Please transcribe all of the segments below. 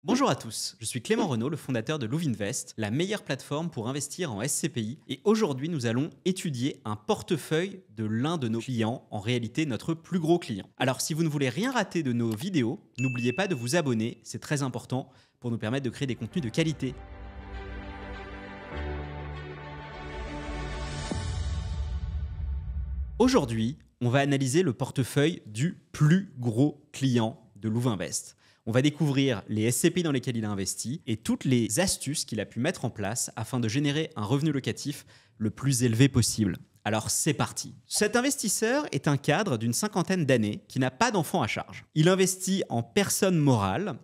Bonjour à tous, je suis Clément Renaud, le fondateur de Louvinvest, la meilleure plateforme pour investir en SCPI. Et aujourd'hui, nous allons étudier un portefeuille de l'un de nos clients, en réalité notre plus gros client. Alors si vous ne voulez rien rater de nos vidéos, n'oubliez pas de vous abonner, c'est très important pour nous permettre de créer des contenus de qualité. Aujourd'hui, on va analyser le portefeuille du plus gros client de Louvinvest. On va découvrir les SCPI dans lesquels il a investi et toutes les astuces qu'il a pu mettre en place afin de générer un revenu locatif le plus élevé possible. Alors c'est parti. Cet investisseur est un cadre d'une cinquantaine d'années qui n'a pas d'enfant à charge. Il investit en personne morale,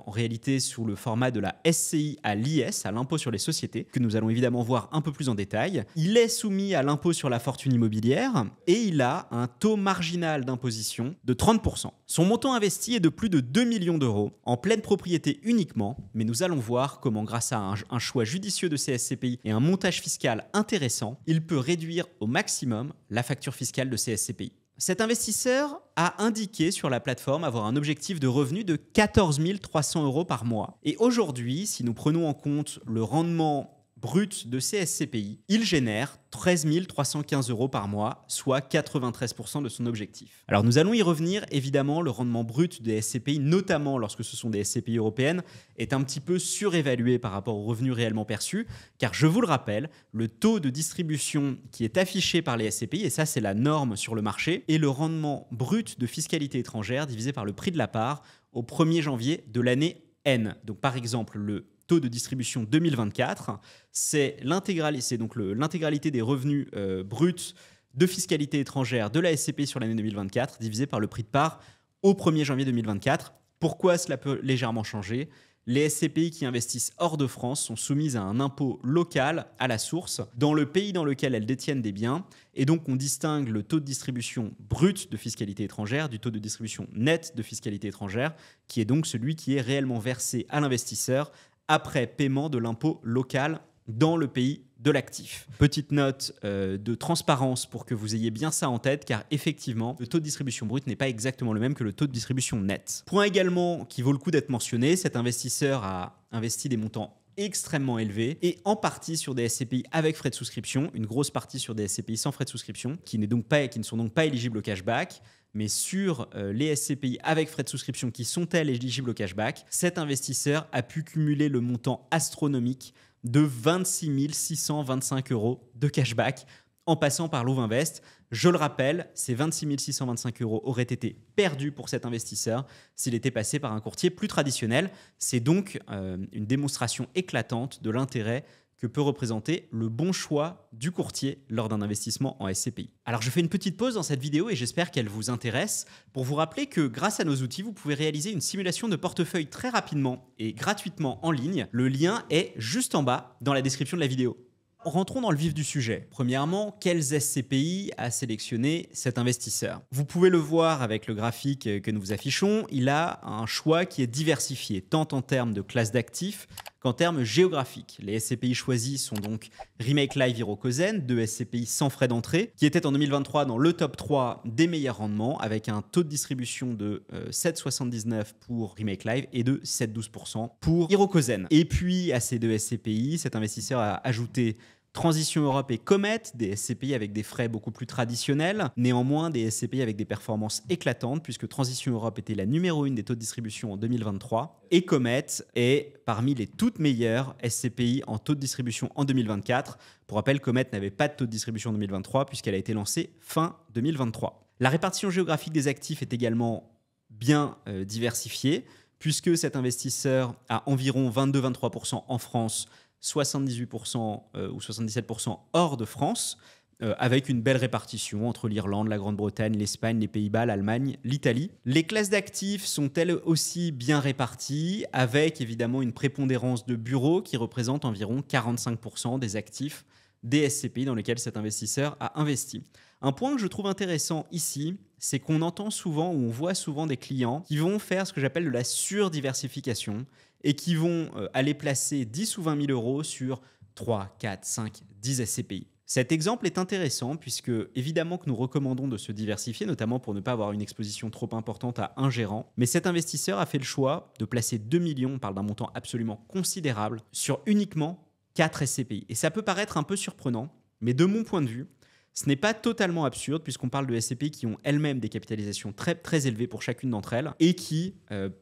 en réalité sous le format de la SCI à l'IS, à l'impôt sur les sociétés, que nous allons évidemment voir un peu plus en détail. Il est soumis à l'impôt sur la fortune immobilière et il a un taux marginal d'imposition de 30%. Son montant investi est de plus de 2 millions d'euros, en pleine propriété uniquement, mais nous allons voir comment grâce à un choix judicieux de ces SCPI et un montage fiscal intéressant, il peut réduire au maximum la facture fiscale de ces SCPI. Cet investisseur a indiqué sur la plateforme avoir un objectif de revenu de 14 300 euros par mois. Et aujourd'hui, si nous prenons en compte le rendement brut de ces SCPI, il génère 13 315 euros par mois, soit 93% de son objectif. Alors nous allons y revenir, évidemment, le rendement brut des SCPI, notamment lorsque ce sont des SCPI européennes, est un petit peu surévalué par rapport aux revenus réellement perçus, car je vous le rappelle, le taux de distribution qui est affiché par les SCPI, et ça c'est la norme sur le marché, est le rendement brut de fiscalité étrangère divisé par le prix de la part au 1er janvier de l'année N. Donc par exemple, le taux de distribution 2024, c'est l'intégralité des revenus bruts de fiscalité étrangère de la SCPI sur l'année 2024 divisé par le prix de part au 1er janvier 2024. Pourquoi cela peut légèrement changer ? Les SCPI qui investissent hors de France sont soumises à un impôt local à la source dans le pays dans lequel elles détiennent des biens. Et donc, on distingue le taux de distribution brut de fiscalité étrangère du taux de distribution net de fiscalité étrangère, qui est donc celui qui est réellement versé à l'investisseur après paiement de l'impôt local dans le pays de l'actif. Petite note de transparence pour que vous ayez bien ça en tête, car effectivement, le taux de distribution brut n'est pas exactement le même que le taux de distribution net. Point également qui vaut le coup d'être mentionné, cet investisseur a investi des montants extrêmement élevés et en partie sur des SCPI avec frais de souscription, une grosse partie sur des SCPI sans frais de souscription, qui ne sont donc pas éligibles au cashback. Mais sur les SCPI avec frais de souscription qui sont-elles éligibles au cashback, cet investisseur a pu cumuler le montant astronomique de 26 625 euros de cashback en passant par Louvinvest. Je le rappelle, ces 26 625 euros auraient été perdus pour cet investisseur s'il était passé par un courtier plus traditionnel. C'est donc une démonstration éclatante de l'intérêt que peut représenter le bon choix du courtier lors d'un investissement en SCPI. Alors je fais une petite pause dans cette vidéo et j'espère qu'elle vous intéresse pour vous rappeler que grâce à nos outils, vous pouvez réaliser une simulation de portefeuille très rapidement et gratuitement en ligne. Le lien est juste en bas dans la description de la vidéo. Rentrons dans le vif du sujet. Premièrement, quels SCPI a sélectionné cet investisseur ? Vous pouvez le voir avec le graphique que nous vous affichons, il a un choix qui est diversifié, tant en termes de classe d'actifs qu'en termes géographiques. Les SCPI choisis sont donc Remake Live Hirokozen, deux SCPI sans frais d'entrée, qui étaient en 2023 dans le top 3 des meilleurs rendements, avec un taux de distribution de 7,79 pour Remake Live et de 7,12% pour Hirokozen. Et puis, à ces deux SCPI, cet investisseur a ajouté Transition Europe et Comet, des SCPI avec des frais beaucoup plus traditionnels, néanmoins des SCPI avec des performances éclatantes, puisque Transition Europe était la numéro 1 des taux de distribution en 2023, et Comet est parmi les toutes meilleures SCPI en taux de distribution en 2024. Pour rappel, Comet n'avait pas de taux de distribution en 2023, puisqu'elle a été lancée fin 2023. La répartition géographique des actifs est également bien diversifiée, puisque cet investisseur a environ 22-23% en France, 78% ou 77% hors de France, avec une belle répartition entre l'Irlande, la Grande-Bretagne, l'Espagne, les Pays-Bas, l'Allemagne, l'Italie. Les classes d'actifs sont elles aussi bien réparties, avec évidemment une prépondérance de bureaux qui représente environ 45% des actifs des SCPI dans lesquels cet investisseur a investi. Un point que je trouve intéressant ici, c'est qu'on entend souvent ou on voit souvent des clients qui vont faire ce que j'appelle de la surdiversification et qui vont aller placer 10 ou 20 000 euros sur 3, 4, 5, 10 SCPI. Cet exemple est intéressant puisque, évidemment que nous recommandons de se diversifier, notamment pour ne pas avoir une exposition trop importante à un gérant. Mais cet investisseur a fait le choix de placer 2 millions, on parle d'un montant absolument considérable, sur uniquement 4 SCPI. Et ça peut paraître un peu surprenant, mais de mon point de vue, ce n'est pas totalement absurde puisqu'on parle de SCPI qui ont elles-mêmes des capitalisations très, très élevées pour chacune d'entre elles et qui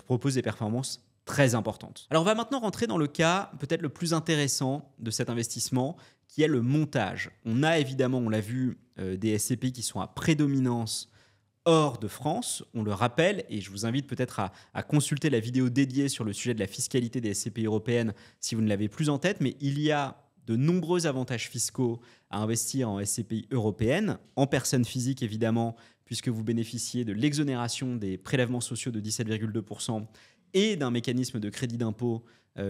proposent des performances très importantes. Alors on va maintenant rentrer dans le cas peut-être le plus intéressant de cet investissement, qui est le montage. On a évidemment, on l'a vu, des SCPI qui sont à prédominance hors de France, on le rappelle, et je vous invite peut-être à consulter la vidéo dédiée sur le sujet de la fiscalité des SCPI européennes si vous ne l'avez plus en tête, mais il y a de nombreux avantages fiscaux à investir en SCPI européenne, en personne physique évidemment, puisque vous bénéficiez de l'exonération des prélèvements sociaux de 17,2% et d'un mécanisme de crédit d'impôt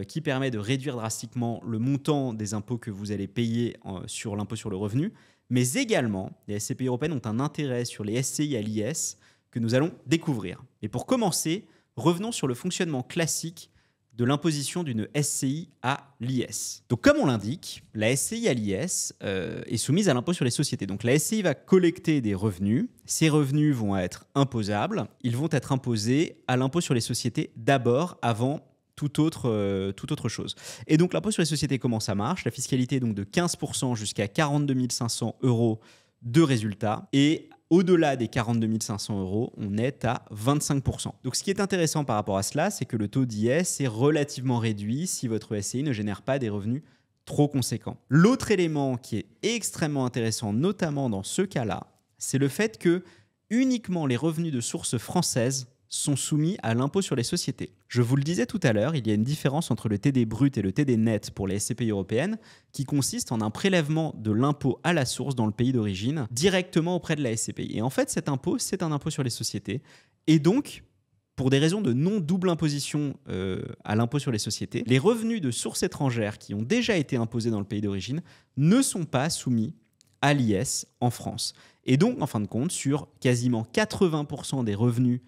qui permet de réduire drastiquement le montant des impôts que vous allez payer sur l'impôt sur le revenu. Mais également, les SCPI européennes ont un intérêt sur les SCI à l'IS que nous allons découvrir. Et pour commencer, revenons sur le fonctionnement classique de l'imposition d'une SCI à l'IS. Donc comme on l'indique, la SCI à l'IS est soumise à l'impôt sur les sociétés. Donc la SCI va collecter des revenus. Ces revenus vont être imposables. Ils vont être imposés à l'impôt sur les sociétés d'abord, avant toute autre chose. Et donc l'impôt sur les sociétés, comment ça marche? La fiscalité est donc de 15% jusqu'à 42 500 € de résultat. Et au-delà des 42 500 €, on est à 25%. Donc ce qui est intéressant par rapport à cela, c'est que le taux d'IS est relativement réduit si votre SCI ne génère pas des revenus trop conséquents. L'autre élément qui est extrêmement intéressant, notamment dans ce cas-là, c'est le fait que uniquement les revenus de source française sont soumis à l'impôt sur les sociétés. Je vous le disais tout à l'heure, il y a une différence entre le TD brut et le TD net pour les SCPI européennes qui consiste en un prélèvement de l'impôt à la source dans le pays d'origine directement auprès de la SCPI. Et en fait, cet impôt, c'est un impôt sur les sociétés. Et donc, pour des raisons de non-double imposition à l'impôt sur les sociétés, les revenus de sources étrangères qui ont déjà été imposés dans le pays d'origine ne sont pas soumis à l'IS en France. Et donc, en fin de compte, sur quasiment 80% des revenus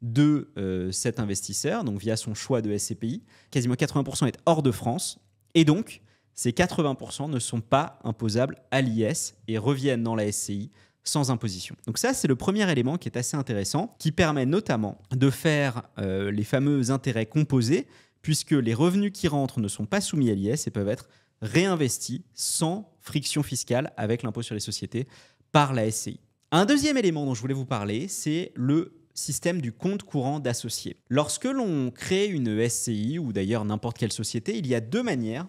de cet investisseur, donc via son choix de SCPI, quasiment 80% est hors de France, et donc ces 80% ne sont pas imposables à l'IS et reviennent dans la SCI sans imposition. Donc ça, c'est le premier élément qui est assez intéressant, qui permet notamment de faire les fameux intérêts composés, puisque les revenus qui rentrent ne sont pas soumis à l'IS et peuvent être réinvestis sans friction fiscale avec l'impôt sur les sociétés par la SCI. Un deuxième élément dont je voulais vous parler, c'est le système du compte courant d'associés. Lorsque l'on crée une SCI ou d'ailleurs n'importe quelle société, il y a deux manières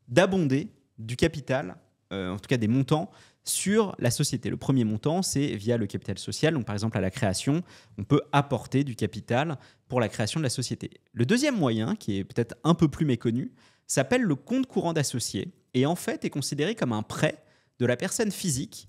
d'abonder du capital, en tout cas des montants, sur la société. Le premier montant, c'est via le capital social. Donc, par exemple, à la création, on peut apporter du capital pour la création de la société. Le deuxième moyen, qui est peut-être un peu plus méconnu, s'appelle le compte courant d'associés et en fait est considéré comme un prêt de la personne physique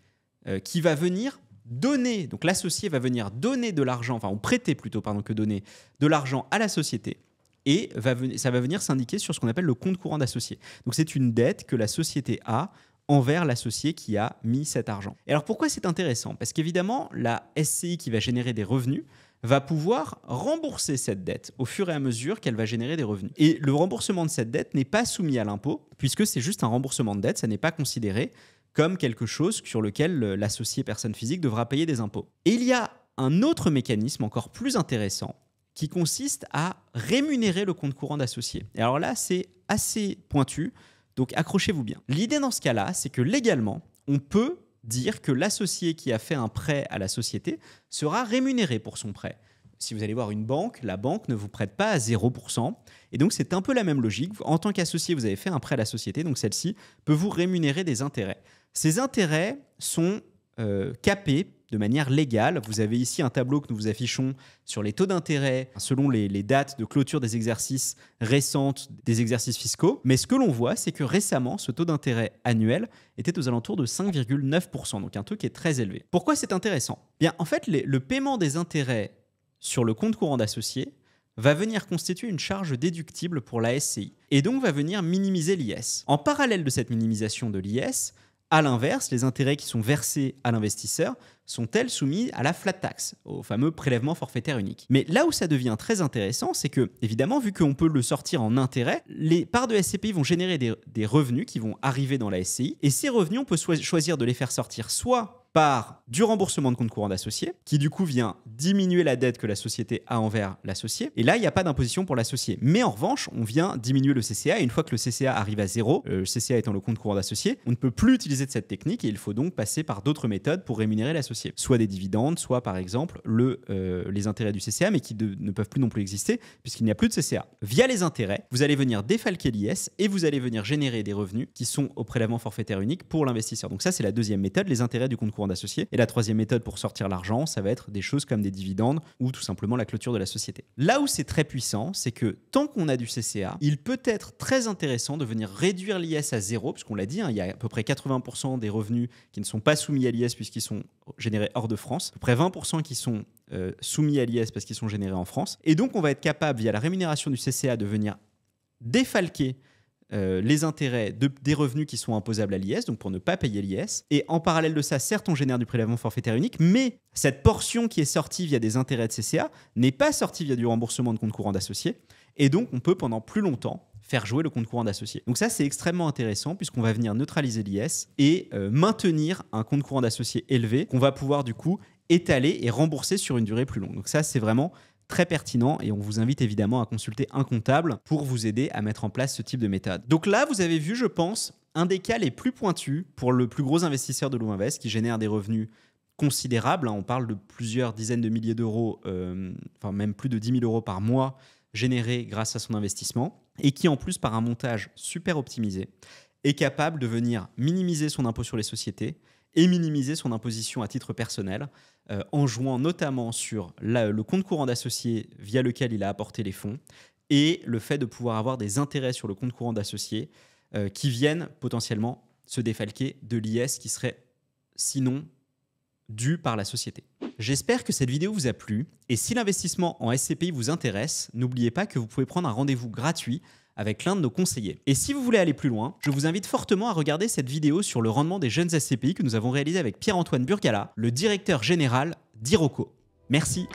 qui va venir donner, donc l'associé va venir donner de l'argent, enfin ou prêter plutôt pardon que donner de l'argent à la société et ça va venir s'indiquer sur ce qu'on appelle le compte courant d'associé. Donc c'est une dette que la société a envers l'associé qui a mis cet argent. Et alors pourquoi c'est intéressant? Parce qu'évidemment la SCI qui va générer des revenus va pouvoir rembourser cette dette au fur et à mesure qu'elle va générer des revenus. Et le remboursement de cette dette n'est pas soumis à l'impôt puisque c'est juste un remboursement de dette, ça n'est pas considéré comme quelque chose sur lequel l'associé personne physique devra payer des impôts. Et il y a un autre mécanisme encore plus intéressant qui consiste à rémunérer le compte courant d'associé. Et alors là, c'est assez pointu, donc accrochez-vous bien. L'idée dans ce cas-là, c'est que légalement, on peut dire que l'associé qui a fait un prêt à la société sera rémunéré pour son prêt. Si vous allez voir une banque, la banque ne vous prête pas à 0%. Et donc, c'est un peu la même logique. En tant qu'associé, vous avez fait un prêt à la société, donc celle-ci peut vous rémunérer des intérêts. Ces intérêts sont capés de manière légale. Vous avez ici un tableau que nous vous affichons sur les taux d'intérêt selon les dates de clôture des exercices récentes des exercices fiscaux. Mais ce que l'on voit, c'est que récemment, ce taux d'intérêt annuel était aux alentours de 5,9%, donc un taux qui est très élevé. Pourquoi c'est intéressant? Bien, en fait, le paiement des intérêts sur le compte courant d'associé va venir constituer une charge déductible pour la SCI et donc va venir minimiser l'IS. En parallèle de cette minimisation de l'IS, À l'inverse, les intérêts qui sont versés à l'investisseur sont-elles soumis à la flat tax, au fameux prélèvement forfaitaire unique. Mais là où ça devient très intéressant, c'est que, évidemment, vu qu'on peut le sortir en intérêt, les parts de SCPI vont générer des revenus qui vont arriver dans la SCI, et ces revenus, on peut choisir de les faire sortir soit par du remboursement de compte courant d'associé, qui du coup vient diminuer la dette que la société a envers l'associé. Et là, il n'y a pas d'imposition pour l'associé. Mais en revanche, on vient diminuer le CCA, et une fois que le CCA arrive à zéro, le CCA étant le compte courant d'associé, on ne peut plus utiliser de cette technique, et il faut donc passer par d'autres méthodes pour rémunérer l'associé. Soit des dividendes, soit par exemple les intérêts du CCA, mais qui ne peuvent plus non plus exister, puisqu'il n'y a plus de CCA. Via les intérêts, vous allez venir défalquer l'IS, et vous allez venir générer des revenus qui sont au prélèvement forfaitaire unique pour l'investisseur. Donc ça, c'est la deuxième méthode, les intérêts du compte courant d'associé. Et la troisième méthode pour sortir l'argent, ça va être des choses comme des dividendes ou tout simplement la clôture de la société. Là où c'est très puissant, c'est que tant qu'on a du CCA, il peut être très intéressant de venir réduire l'IS à zéro, puisqu'on l'a dit, il y a à peu près 80% des revenus qui ne sont pas soumis à l'IS puisqu'ils sont générés hors de France, à peu près 20% qui sont soumis à l'IS parce qu'ils sont générés en France. Et donc, on va être capable, via la rémunération du CCA, de venir défalquer les intérêts des revenus qui sont imposables à l'IS, donc pour ne pas payer l'IS. Et en parallèle de ça, certes, on génère du prélèvement forfaitaire unique, mais cette portion qui est sortie via des intérêts de CCA n'est pas sortie via du remboursement de compte courant d'associé. Et donc, on peut pendant plus longtemps faire jouer le compte courant d'associé. Donc ça, c'est extrêmement intéressant puisqu'on va venir neutraliser l'IS et maintenir un compte courant d'associé élevé qu'on va pouvoir du coup étaler et rembourser sur une durée plus longue. Donc ça, c'est vraiment très pertinent et on vous invite évidemment à consulter un comptable pour vous aider à mettre en place ce type de méthode. Donc là, vous avez vu, je pense, un des cas les plus pointus pour le plus gros investisseur de Louvainvest qui génère des revenus considérables. On parle de plusieurs dizaines de milliers d'euros, enfin même plus de 10 000 euros par mois générés grâce à son investissement et qui en plus, par un montage super optimisé, est capable de venir minimiser son impôt sur les sociétés et minimiser son imposition à titre personnel en jouant notamment sur le compte courant d'associé via lequel il a apporté les fonds et le fait de pouvoir avoir des intérêts sur le compte courant d'associé qui viennent potentiellement se défalquer de l'IS qui serait sinon dû par la société. J'espère que cette vidéo vous a plu et si l'investissement en SCPI vous intéresse, n'oubliez pas que vous pouvez prendre un rendez-vous gratuit avec l'un de nos conseillers. Et si vous voulez aller plus loin, je vous invite fortement à regarder cette vidéo sur le rendement des jeunes SCPI que nous avons réalisé avec Pierre-Antoine Burgala, le directeur général d'Iroko. Merci